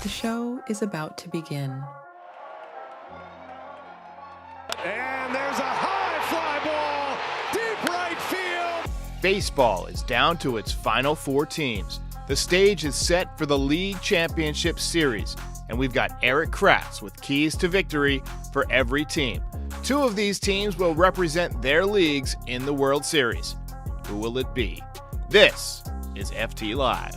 The show is about to begin. And there's a high fly ball, deep right field. Baseball is down to its final 4 teams. The stage is set for the League Championship Series, and we've got Erik Kratz with keys to victory for every team. 2 of these teams will represent their leagues in the World Series. Who will it be? This is FT Live.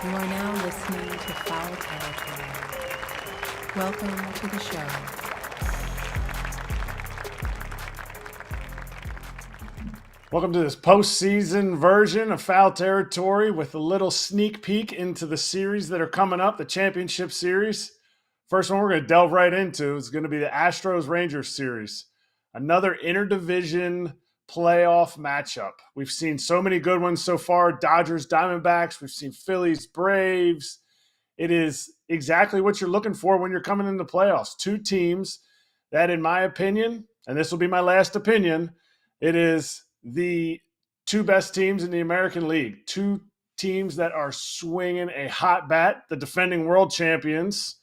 You are now listening to Foul Territory. Welcome to the show. Welcome to this postseason version of Foul Territory with a little sneak peek into the series that are coming up, the championship series. First one we're going to delve right into is going to be the Astros-Rangers series. Another interdivision playoff matchup. We've seen so many good ones so far. Dodgers, Diamondbacks. We've seen Phillies, Braves. It is exactly what you're looking for when you're coming into playoffs. 2 teams that, in my opinion, and this will be my last opinion, it is the 2 best teams in the American League. 2 teams that are swinging a hot bat, the defending world champions,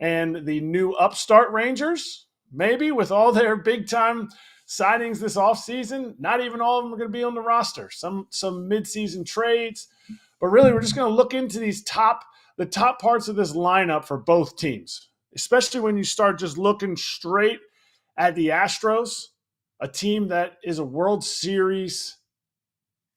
and the new upstart Rangers, maybe with all their big-time signings this offseason. Not even all of them are going to be on the roster. Some midseason trades. But really, we're just going to look into the top parts of this lineup for both teams, especially when you start just looking straight at the Astros, a team that is a World Series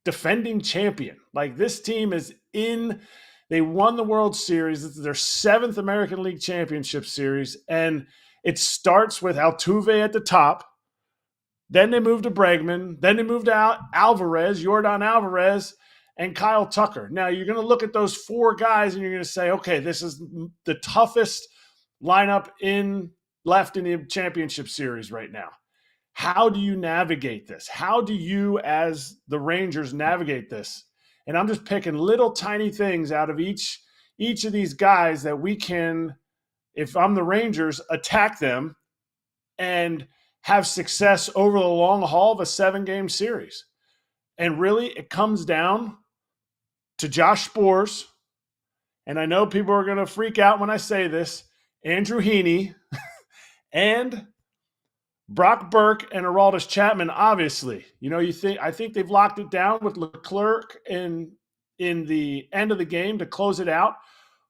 defending champion. Like, this team is they won the World Series. It's their 7th American League Championship Series, and it starts with Altuve at the top. Then they moved to Bregman. Then they moved to Yordan Alvarez, and Kyle Tucker. Now, you're going to look at those 4 guys, and you're going to say, okay, this is the toughest lineup left in the championship series right now. How do you navigate this? How do you, as the Rangers, navigate this? And I'm just picking little tiny things out of each of these guys that we can, if I'm the Rangers, attack them and have success over the long haul of a 7-game series. And really, it comes down to Josh Sborz. And I know people are going to freak out when I say this. Andrew Heaney and Brock Burke and Aroldis Chapman, obviously. I think they've locked it down with Leclerc in the end of the game to close it out.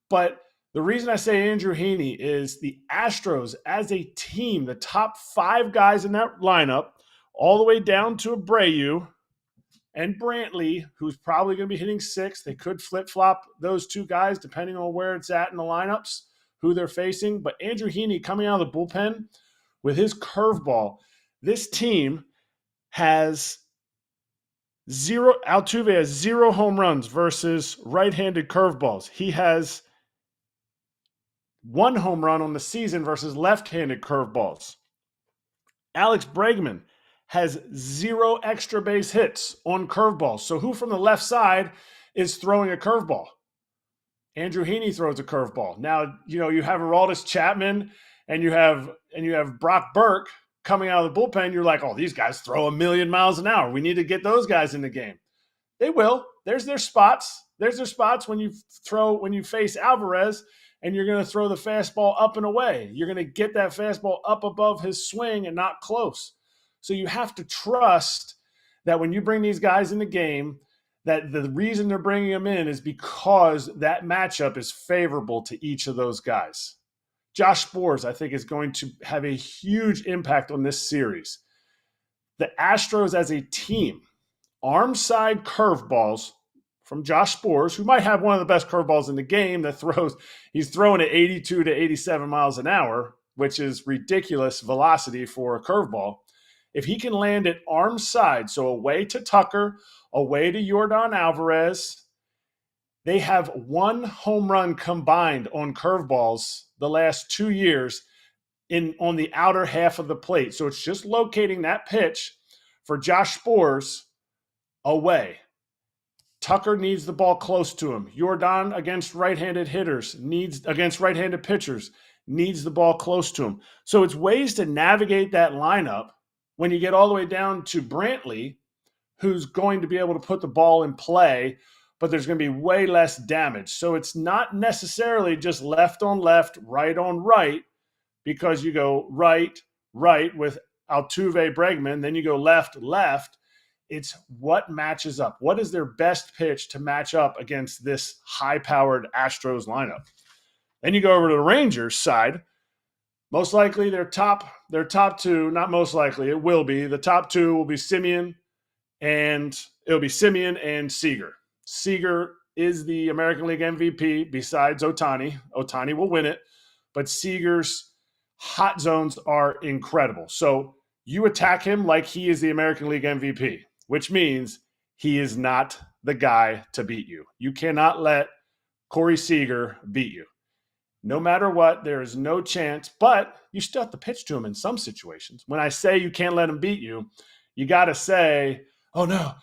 But the reason I say Andrew Heaney is the Astros as a team, the top 5 guys in that lineup, all the way down to Abreu and Brantley, who's probably going to be hitting 6th. They could flip-flop those 2 guys depending on where it's at in the lineups, who they're facing. But Andrew Heaney coming out of the bullpen with his curveball, this team has Altuve has 0 home runs versus right-handed curveballs. He has 1 home run on the season versus left-handed curveballs. Alex Bregman has 0 extra base hits on curveballs. So who from the left side is throwing a curveball? Andrew Heaney throws a curveball. Now, you have Aroldis Chapman and you have Brock Burke coming out of the bullpen. You're like, oh, these guys throw 1,000,000 miles an hour. We need to get those guys in the game. They will. There's their spots. There's their spots when you face Alvarez, and you're going to throw the fastball up and away. You're going to get that fastball up above his swing and not close. So you have to trust that when you bring these guys in the game, that the reason they're bringing them in is because that matchup is favorable to each of those guys. Josh Sborz, I think, is going to have a huge impact on this series. The Astros as a team, arm side curveballs from Josh Sborz, who might have one of the best curveballs in the game he's throwing at 82 to 87 miles an hour, which is ridiculous velocity for a curveball. If he can land it arm side, so away to Tucker, away to Yordan Alvarez, they have 1 home run combined on curveballs the last 2 years on the outer half of the plate. So it's just locating that pitch for Josh Sborz away. Tucker needs the ball close to him. Yordan against right-handed pitchers needs the ball close to him. So it's ways to navigate that lineup when you get all the way down to Brantley, who's going to be able to put the ball in play but there's going to be way less damage. So it's not necessarily just left on left, right on right, because you go right, right with Altuve, Bregman, then you go left, left. It's what matches up. What is their best pitch to match up against this high-powered Astros lineup? Then you go over to the Rangers side. Most likely their top two, not most likely, it will be. The top two will be Semien and Seager. Seager is the American League MVP besides Ohtani. Ohtani will win it, but Seager's hot zones are incredible. So you attack him like he is the American League MVP, which means he is not the guy to beat you. You cannot let Corey Seager beat you. No matter what, there is no chance, but you still have to pitch to him in some situations. When I say you can't let him beat you, you got to say, oh no,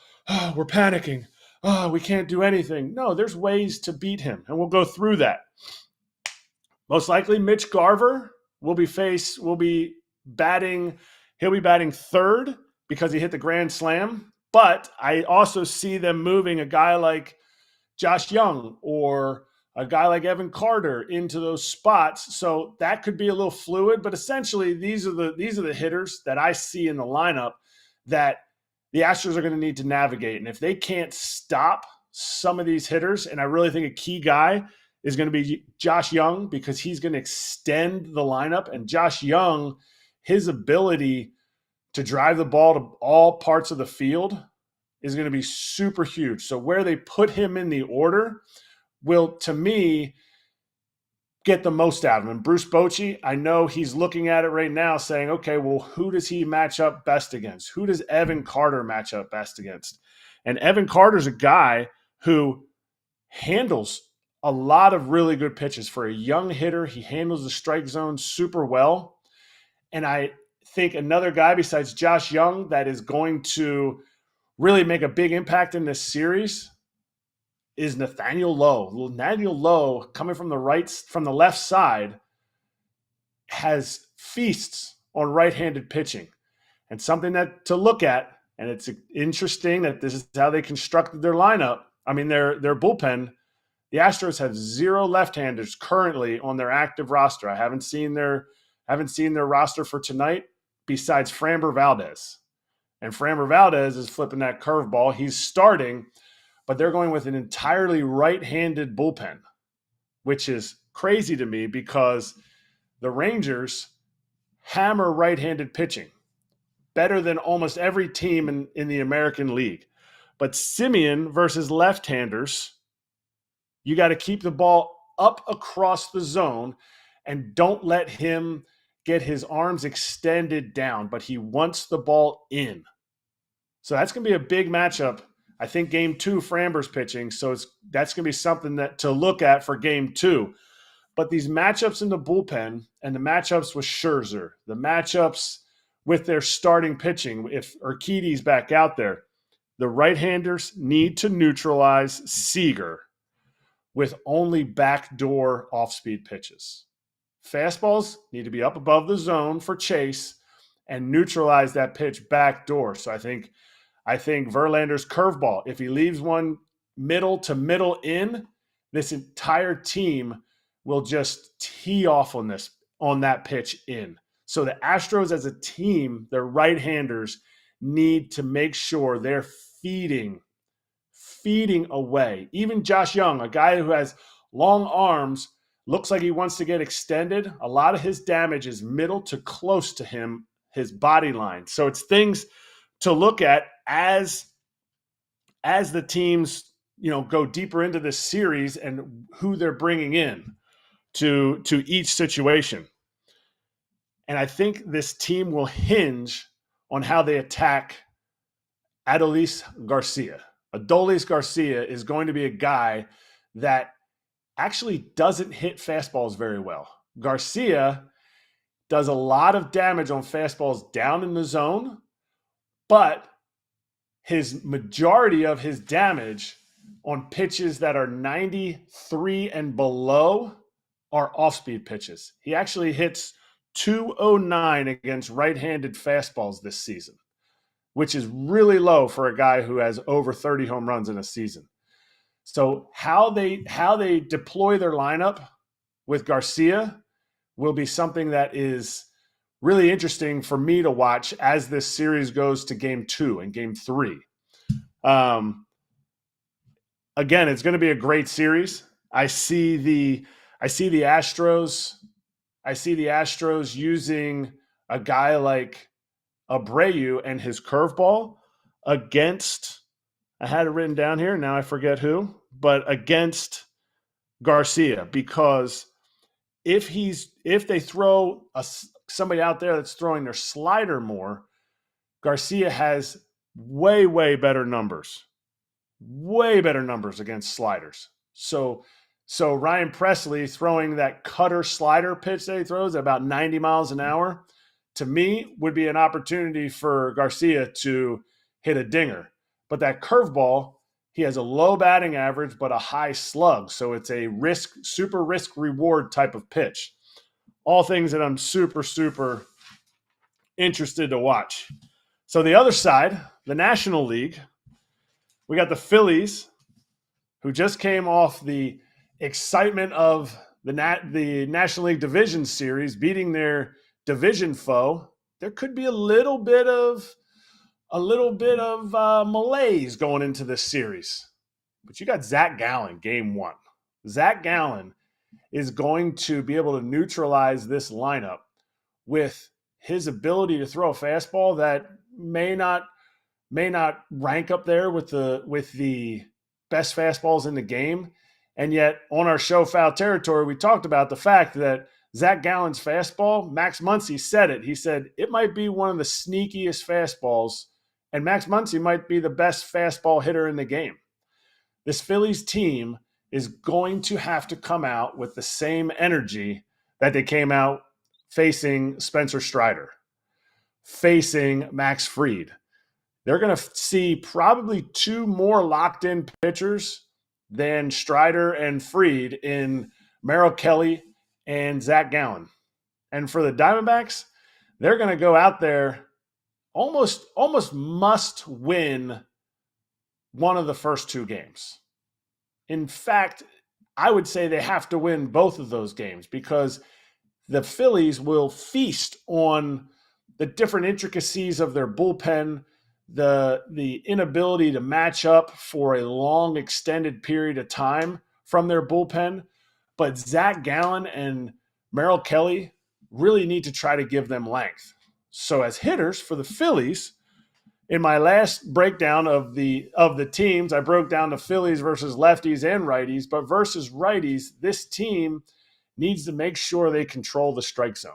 we're panicking. Oh, we can't do anything. No, there's ways to beat him, and we'll go through that. Most likely Mitch Garver will be batting third because he hit the grand slam, but I also see them moving a guy like Josh Young or a guy like Evan Carter into those spots. So that could be a little fluid, but essentially these are the hitters that I see in the lineup that the Astros are going to need to navigate. And if they can't stop some of these hitters, and I really think a key guy is going to be Josh Young because he's going to extend the lineup. And Josh Young, his ability to drive the ball to all parts of the field is going to be super huge. So where they put him in the order will, to me, get the most out of him. And Bruce Bochy, I know he's looking at it right now saying, okay, well, who does he match up best against? Who does Evan Carter match up best against? And Evan Carter's a guy who handles a lot of really good pitches. For a young hitter, he handles the strike zone super well. And I think another guy besides Josh Young that is going to really make a big impact in this series is Nathaniel Lowe. Nathaniel Lowe, coming from the left side, has feasts on right-handed pitching. And something that to look at, and it's interesting that this is how they constructed their lineup. I mean, their bullpen. The Astros have 0 left-handers currently on their active roster. I haven't seen their roster for tonight besides Framber Valdez. And Framber Valdez is flipping that curveball. He's starting, but they're going with an entirely right-handed bullpen, which is crazy to me because the Rangers hammer right-handed pitching better than almost every team in the American League. But Semien versus left-handers, you got to keep the ball up across the zone and don't let him get his arms extended down, but he wants the ball in. So that's going to be a big matchup. I think game 2, Framber's pitching, so that's going to be something that to look at for game 2. But these matchups in the bullpen and the matchups with Scherzer, the matchups with their starting pitching, if Urquidy's back out there, the right-handers need to neutralize Seager with only backdoor off-speed pitches. Fastballs need to be up above the zone for Chase and neutralize that pitch backdoor. So I think Verlander's curveball, if he leaves one middle to middle in, this entire team will just tee off on that pitch in. So the Astros as a team, their right-handers need to make sure they're feeding away. Even Josh Young, a guy who has long arms, looks like he wants to get extended. A lot of his damage is middle to close to him, his body line. So it's things to look at as the teams, go deeper into this series and who they're bringing in to each situation. And I think this team will hinge on how they attack Adolis Garcia. Adolis Garcia is going to be a guy that actually doesn't hit fastballs very well. Garcia does a lot of damage on fastballs down in the zone, but his majority of his damage on pitches that are 93 and below are off-speed pitches. He actually hits 209 against right-handed fastballs this season, which is really low for a guy who has over 30 home runs in a season. So how they deploy their lineup with Garcia will be something that is really interesting for me to watch as this series goes to game 2 and game 3. Again, it's going to be a great series. I see the Astros. I see the Astros using a guy like Abreu and his curveball against. I had it written down here. Now I forget who, but against Garcia, because if they throw somebody out there that's throwing their slider more, Garcia has way better numbers. Way better numbers against sliders. So Ryan Presley throwing that cutter slider pitch that he throws at about 90 miles an hour, to me, would be an opportunity for Garcia to hit a dinger. But that curveball, he has a low batting average but a high slug. So it's a super risk reward type of pitch. All things that I'm super interested to watch. So the other side, the National League, we got the Phillies, who just came off the excitement of the National League Division Series, beating their division foe. There could be a little bit of malaise going into this series. But you got Zach Gallen, game 1. Zach Gallen is going to be able to neutralize this lineup with his ability to throw a fastball that may not rank up there with the best fastballs in the game. And yet on our show Foul Territory, we talked about the fact that Zach Gallen's fastball, Max Muncy said it. He said it might be one of the sneakiest fastballs, and Max Muncy might be the best fastball hitter in the game. This Phillies team is going to have to come out with the same energy that they came out facing Spencer Strider, facing Max Fried. They're going to see probably 2 more locked-in pitchers than Strider and Fried in Merrill Kelly and Zach Gallen. And for the Diamondbacks, they're going to go out there almost must win one of the first 2 games. In fact, I would say they have to win both of those games, because the Phillies will feast on the different intricacies of their bullpen, the inability to match up for a long extended period of time from their bullpen. But Zach Gallen and Merrill Kelly really need to try to give them length. So as hitters for the Phillies, in my last breakdown of the teams, I broke down the Phillies versus lefties and righties, but versus righties, this team needs to make sure they control the strike zone.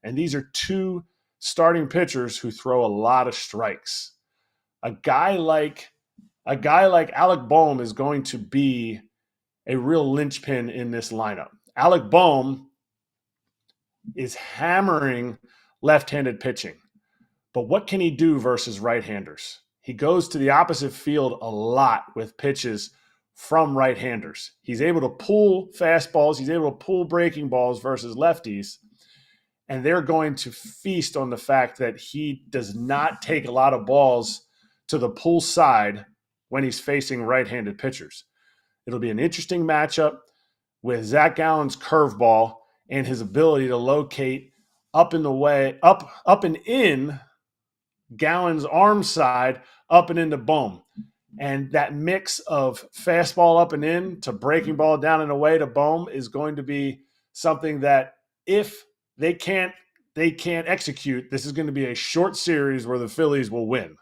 And these are 2 starting pitchers who throw a lot of strikes. A guy like Alec Bohm is going to be a real linchpin in this lineup. Alec Bohm is hammering left-handed pitching. But what can he do versus right-handers? He goes to the opposite field a lot with pitches from right-handers. He's able to pull fastballs. He's able to pull breaking balls versus lefties. And they're going to feast on the fact that he does not take a lot of balls to the pull side when he's facing right-handed pitchers. It'll be an interesting matchup with Zach Gallen's curveball and his ability to locate up and in Gallen's arm side, up and into Bohm. And that mix of fastball up and in to breaking ball down and away to Bohm is going to be something that if they can't execute, this is going to be a short series where the Phillies will win.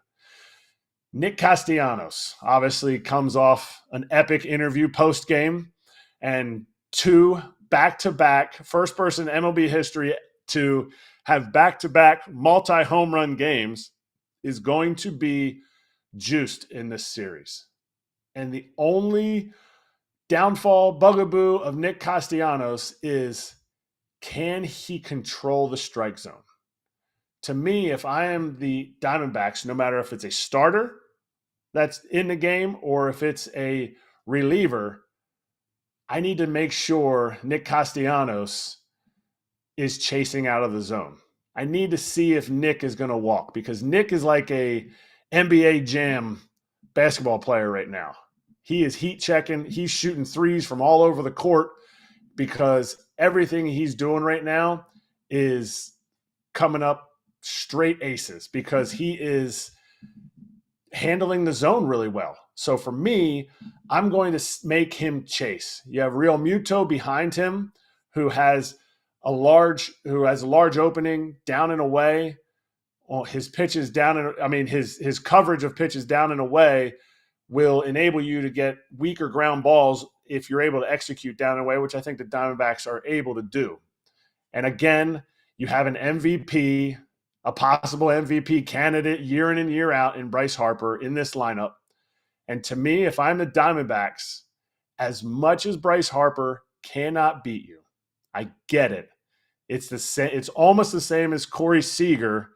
Nick Castellanos obviously comes off an epic interview post-game, and 2 back-to-back, first person in MLB history to have back-to-back multi-home run games, is going to be juiced in this series. And the only downfall, bugaboo of Nick Castellanos is, can he control the strike zone? To me, if I am the Diamondbacks, no matter if it's a starter that's in the game or if it's a reliever, I need to make sure Nick Castellanos is chasing out of the zone. I need to see if Nick is going to walk, because Nick is like a NBA Jam basketball player right now. He is heat checking. He's shooting threes from all over the court because everything he's doing right now is coming up straight aces because he is handling the zone really well. So for me, I'm going to make him chase. You have Real Muto behind him who has a large opening down and away. Well, his pitches down and his coverage of pitches down and away will enable you to get weaker ground balls if you're able to execute down and away, which I think the Diamondbacks are able to do. And again, you have an MVP, a possible MVP candidate year in and year out in Bryce Harper in this lineup. And to me, if I'm the Diamondbacks, as much as Bryce Harper cannot beat you, I get it. It's almost the same as Corey Seager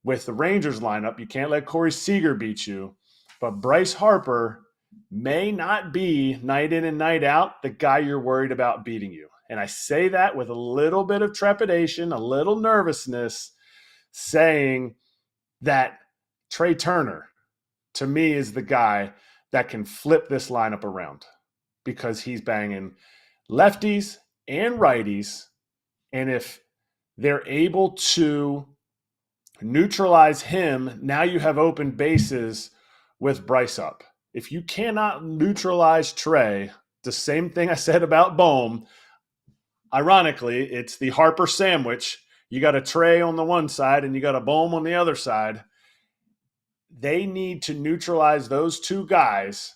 with the Rangers lineup. You can't let Corey Seager beat you. But Bryce Harper may not be night in and night out the guy you're worried about beating you. And I say that with a little bit of trepidation, a little nervousness, saying that Trey Turner, to me, is the guy that can flip this lineup around because he's banging lefties and righties. And if they're able to neutralize him, now you have open bases with Bryce up. If you cannot neutralize Trey, the same thing I said about Bohm, ironically, it's the Harper sandwich. You got a Trey on the one side and you got a Bohm on the other side. They need to neutralize those two guys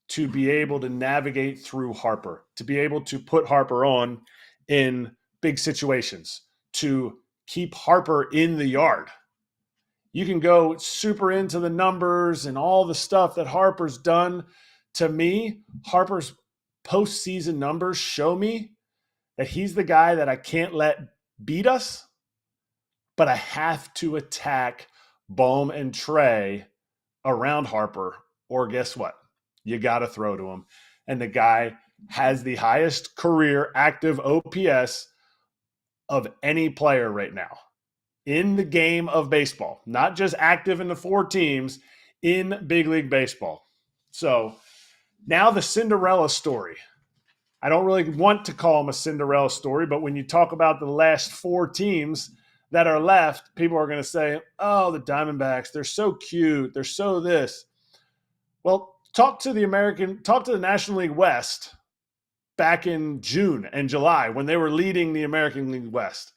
to be able to navigate through Harper, to be able to put Harper on in big situations, to keep Harper in the yard. You can go super into the numbers and all the stuff that Harper's done. To me, Harper's postseason numbers show me that he's the guy that I can't let beat us, but I have to attack Bohm and Trey around Harper, or guess what? You got to throw to him. And the guy has the highest career active OPS of any player right now in the game of baseball, not just active in the four teams, in Big League Baseball. So now the Cinderella story. I don't really want to call them a Cinderella story, but when you talk about the last four teams that are left, people are going to say, oh, the Diamondbacks, they're so cute. They're so this. Well, talk to the National League West back in June and July when they were leading the American League West.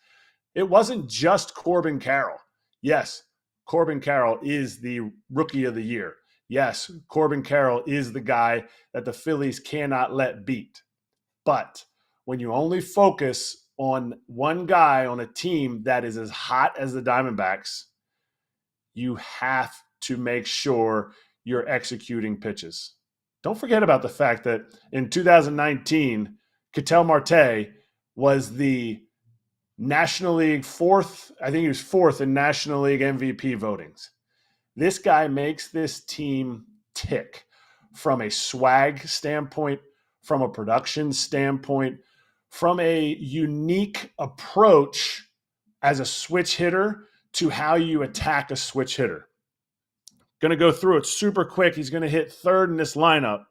It wasn't just Corbin Carroll. Yes, Corbin Carroll is the rookie of the year. Yes, Corbin Carroll is the guy that the Phillies cannot let beat. But when you only focus on one guy on a team that is as hot as the Diamondbacks, you have to make sure you're executing pitches. Don't forget about the fact that in 2019, Ketel Marte was the National League fourth. I think he was fourth in National League MVP votings. This guy makes this team tick from a swag standpoint, from a production standpoint, from a unique approach as a switch hitter to how you attack a switch hitter. Going to go through it super quick. He's going to hit third in this lineup.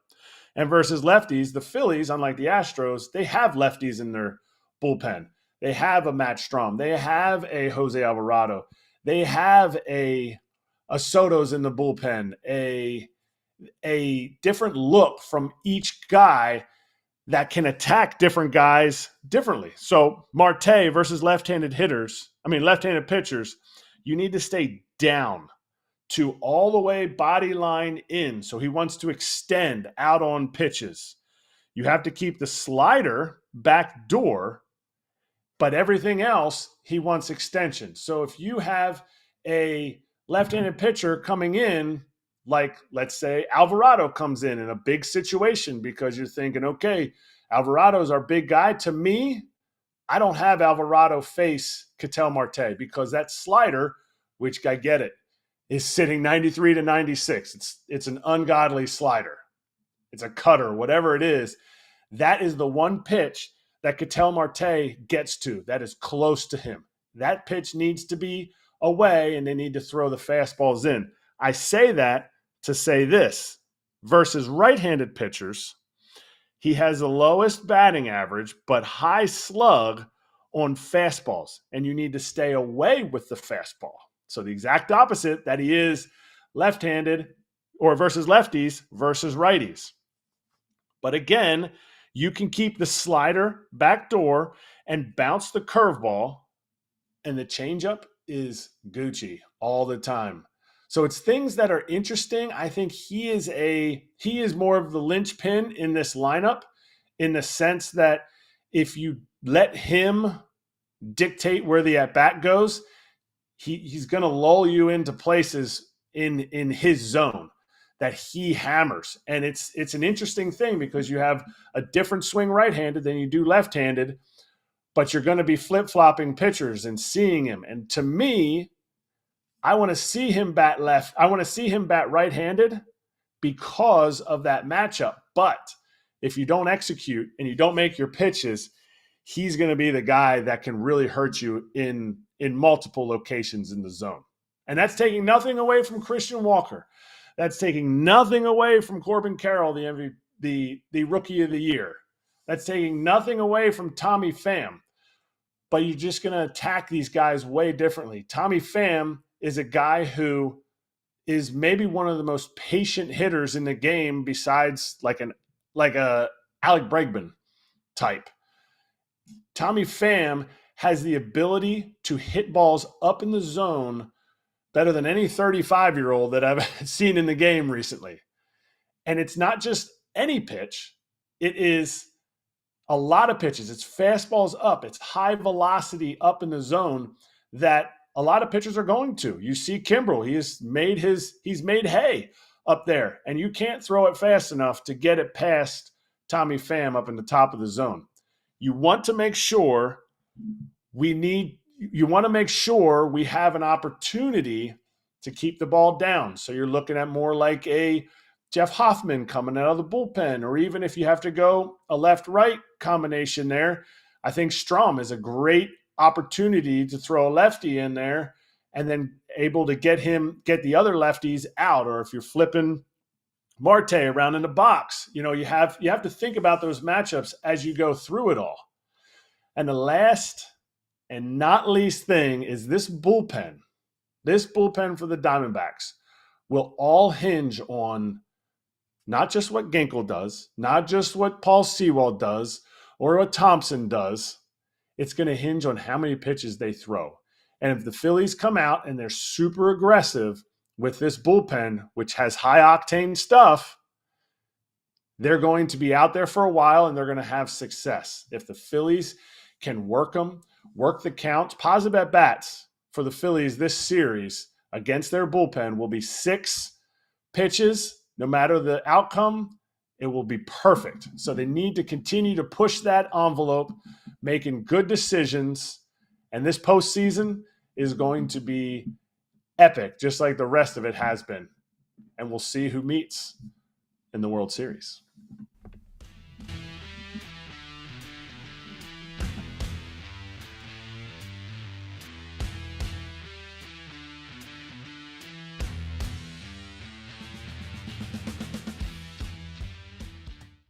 And versus lefties, the Phillies, unlike the Astros, they have lefties in their bullpen. They have a Matt Strom. They have a Jose Alvarado. They have a Soto's in the bullpen. A different look from each guy that can attack different guys differently. So Marte versus left-handed pitchers, you need to stay down to all the way body line in. So he wants to extend out on pitches. You have to keep the slider back door, but everything else, he wants extension. So if you have a left-handed pitcher coming in, like let's say Alvarado comes in a big situation because you're thinking, okay, Alvarado's our big guy. To me, I don't have Alvarado face Ketel Marte because that slider, which I get it, is sitting 93 to 96. It's an ungodly slider. It's a cutter, whatever it is. That is the one pitch that Ketel Marte gets to that is close to him. That pitch needs to be away, and they need to throw the fastballs in. I say that to say this. versus right-handed pitchers, he has the lowest batting average, but high slug on fastballs. And you need to stay away with the fastball. So the exact opposite that he is left-handed or versus lefties versus righties. But again, you can keep the slider back door and bounce the curveball, and the changeup is Gucci all the time. So it's things that are interesting. I think he is more of the linchpin in this lineup, in the sense that if you let him dictate where the at-bat goes, he's going to lull you into places in his zone that he hammers. And it's an interesting thing because you have a different swing right-handed than you do left-handed, but you're going to be flip-flopping pitchers and seeing him. And to me, I want to see him bat left. I want to see him bat right-handed because of that matchup. But if you don't execute and you don't make your pitches, he's going to be the guy that can really hurt you in multiple locations in the zone. And that's taking nothing away from Christian Walker. That's taking nothing away from Corbin Carroll, the Rookie of the Year. That's taking nothing away from Tommy Pham. But you're just going to attack these guys way differently. Tommy Pham is a guy who is maybe one of the most patient hitters in the game besides like a Alec Bregman type. Tommy Pham has the ability to hit balls up in the zone better than any 35-year-old that I've seen in the game recently. And it's not just any pitch. It is a lot of pitches. It's fastballs up. It's high velocity up in the zone that a lot of pitchers are going to. You see Kimbrel. He's made hay up there, and you can't throw it fast enough to get it past Tommy Pham up in the top of the zone. You want to make sure we have an opportunity to keep the ball down. So you're looking at more like a Jeff Hoffman coming out of the bullpen, or even if you have to go a left-right combination there, I think Strom is a great opportunity to throw a lefty in there and then able to get the other lefties out. Or if you're flipping Marte around in the box, you have to think about those matchups as you go through it all. And the last and not least thing is this bullpen for the Diamondbacks will all hinge on not just what Ginkel does, not just what Paul Sewald does, or what Thompson does. It's going to hinge on how many pitches they throw. And if the Phillies come out and they're super aggressive with this bullpen, which has high-octane stuff, they're going to be out there for a while and they're going to have success. If the Phillies can work the count, positive at-bats for the Phillies this series against their bullpen will be 6 pitches. No matter the outcome, it will be perfect. So they need to continue to push that envelope, making good decisions. And this postseason is going to be epic, just like the rest of it has been. And we'll see who meets in the World Series.